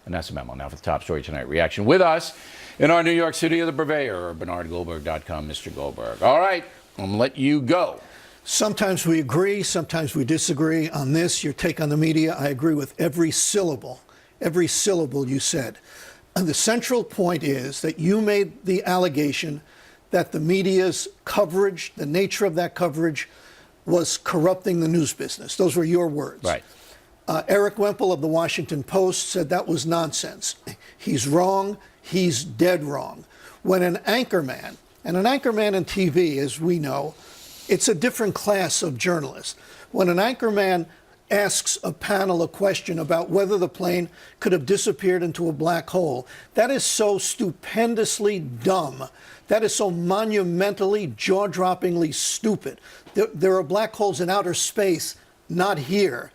And that's the memo. Now for the top story tonight reaction. With us in our New York City of the purveyor, BernardGoldberg.com, Mr. Goldberg. All right, I'm going to let you go. Sometimes we agree, sometimes we disagree on this. Your take on the media, I agree with every syllable you said. And the central point is that you made the allegation that the media's coverage, the nature of that coverage, was corrupting the news business. Those were your words. Right. Eric Wemple of the Washington Post said that was nonsense. He's wrong. He's dead wrong. When an anchorman, and an anchorman in TV, as we know, it's a different class of journalist. When an anchorman asks a panel a question about whether the plane could have disappeared into a black hole, that is so stupendously dumb. That is so monumentally, jaw-droppingly stupid. There are black holes in outer space, not here.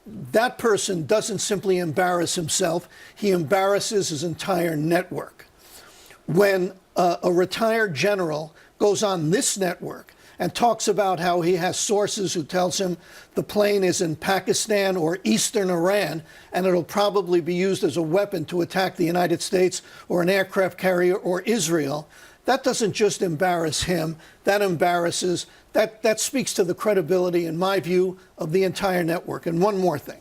That person doesn't simply embarrass himself, he embarrasses his entire network. When a retired general goes on this network and talks about how he has sources who tells him the plane is in Pakistan or eastern Iran and it'll probably be used as a weapon to attack the United States or an aircraft carrier or Israel, that doesn't just embarrass him, that embarrasses, that speaks to the credibility, in my view, of the entire network. And one more thing.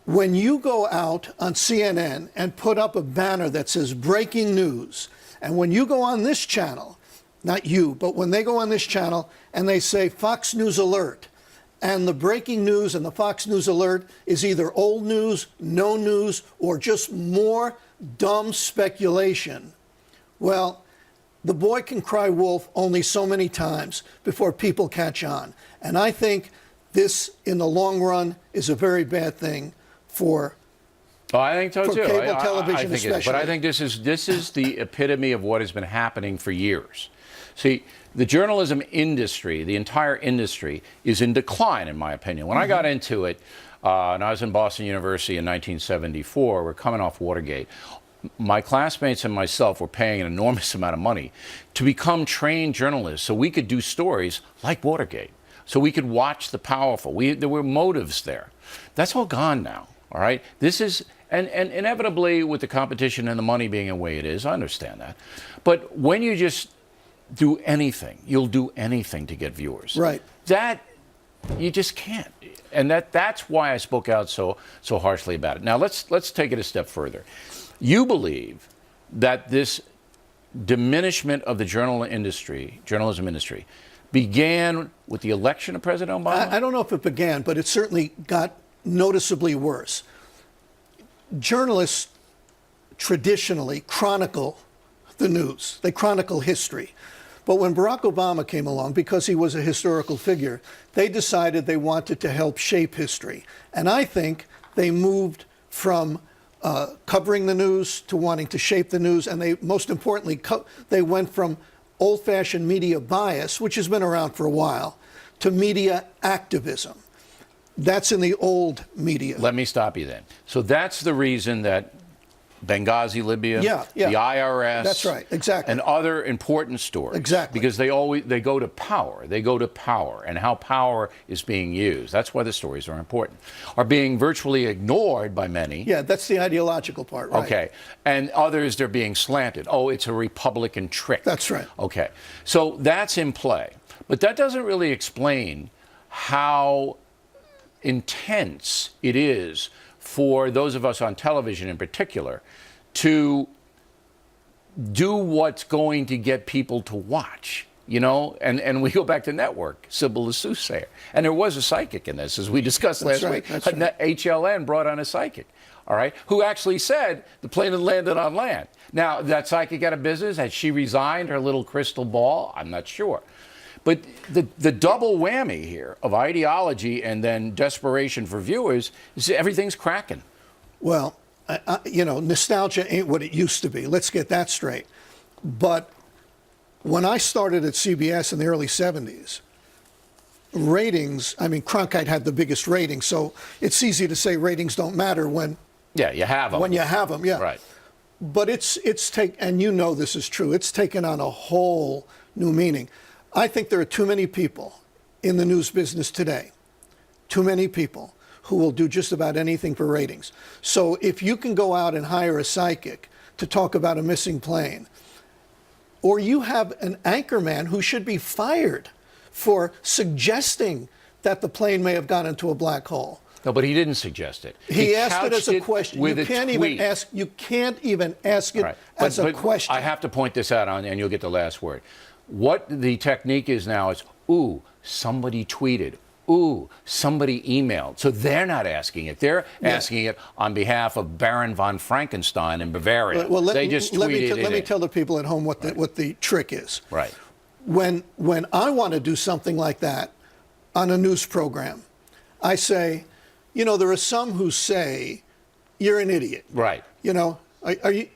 When you go out on CNN and put up a banner that says breaking news, and when you go on this channel, not you, but when they go on this channel and they say Fox News Alert, and the breaking news and the Fox News Alert is either old news, no news, or just more dumb speculation, well, the boy can cry wolf only so many times before people catch on. And I think this, in the long run, is a very bad thing for I think so too. Cable television, I think especially. but I think this is the epitome of what has been happening for years. See, the journalism industry, the entire industry, is in decline, in my opinion. When I got into it, and I was in Boston University in 1974, we're coming off Watergate. My classmates and myself were paying an enormous amount of money to become trained journalists so we could do stories like Watergate, so we could watch the powerful. There were motives there. That's all gone now, all right? This is, and inevitably with the competition and the money being the way it is, I understand that. But when you just do anything, you'll do anything to get viewers. Right. That, you just can't. And that's why I spoke out so harshly about it. Now, let's take it a step further. You believe that this diminishment of the journalism industry, began with the election of President Obama? I don't know if it began, but it certainly got noticeably worse. Journalists traditionally chronicle the news. They chronicle history. But when Barack Obama came along, because he was a historical figure, they decided they wanted to help shape history. And I think they moved from covering the news to wanting to shape the news. And they, most importantly, they went from old-fashioned media bias, which has been around for a while, to media activism. That's in the old media. Let me stop you then. So that's the reason that Benghazi, Libya, the IRS, that's right, exactly, and other important stories, exactly, because they go to power. They go to power and how power is being used. That's why the stories are important. Are being virtually ignored by many. Yeah, that's the ideological part, right? Okay, and others they're being slanted. Oh, it's a Republican trick. That's right. Okay, so that's in play, but that doesn't really explain how intense it is for those of us on television in particular to do what's going to get people to watch, you know? And we go back to network, Sybil the soothsayer. And there was a psychic in this, as we discussed last week. HLN brought on a psychic, all right, who actually said the plane had landed on land. Now, that psychic out of business, has she resigned her little crystal ball? I'm not sure. But the double whammy here of ideology and then desperation for viewers is everything's cracking. Well, you know, nostalgia ain't what it used to be. Let's get that straight. But when I started at CBS in the early 70s, ratings, I mean, Cronkite had the biggest ratings, so it's easy to say ratings don't matter when you have them. When you have them, yeah. Right. But and you know this is true, it's taken on a whole new meaning. I think there are too many people in the news business today, too many people who will do just about anything for ratings. So if you can go out and hire a psychic to talk about a missing plane, or you have an anchorman who should be fired for suggesting that the plane may have gone into a black hole. No, but he didn't suggest it. He asked it as a couched question. with You a can't tweet. even ask. You can't even ask it Right. as a But question. I have to point this out, and you'll get the last word. What the technique is now is, ooh, somebody tweeted. Ooh, somebody emailed. So they're not asking it. They're asking it on behalf of Baron von Frankenstein in Bavaria. Well, they just tweeted it. let me tell the people at home what the trick is. Right. When I want to do something like that on a news program, I say, you know, there are some who say you're an idiot. Right. You know, are you?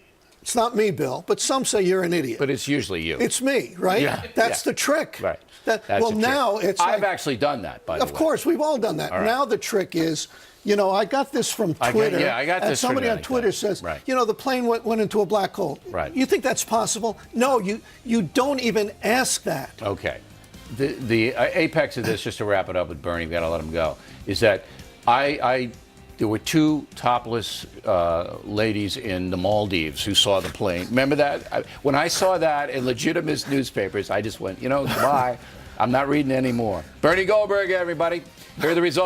It's not me, Bill, but some say you're an idiot. But it's usually you. It's me, right? Yeah, That's the trick. Right. That, That's well, the trick. now it's I've like, actually done that, by the way. of course, we've all done that. All right. Now the trick is, you know, I got this from I got Twitter. this and somebody from on Twitter says, Right. you know, the plane went into a black hole. Right. You think that's possible? No, you don't even ask that. Okay. The apex of this, just to wrap it up with Bernie, we've got to let him go, is that there were two topless ladies in the Maldives who saw the plane. Remember that? When I saw that in legitimate newspapers, I just went, you know, goodbye. I'm not reading anymore. Bernie Goldberg, everybody. Here are the results.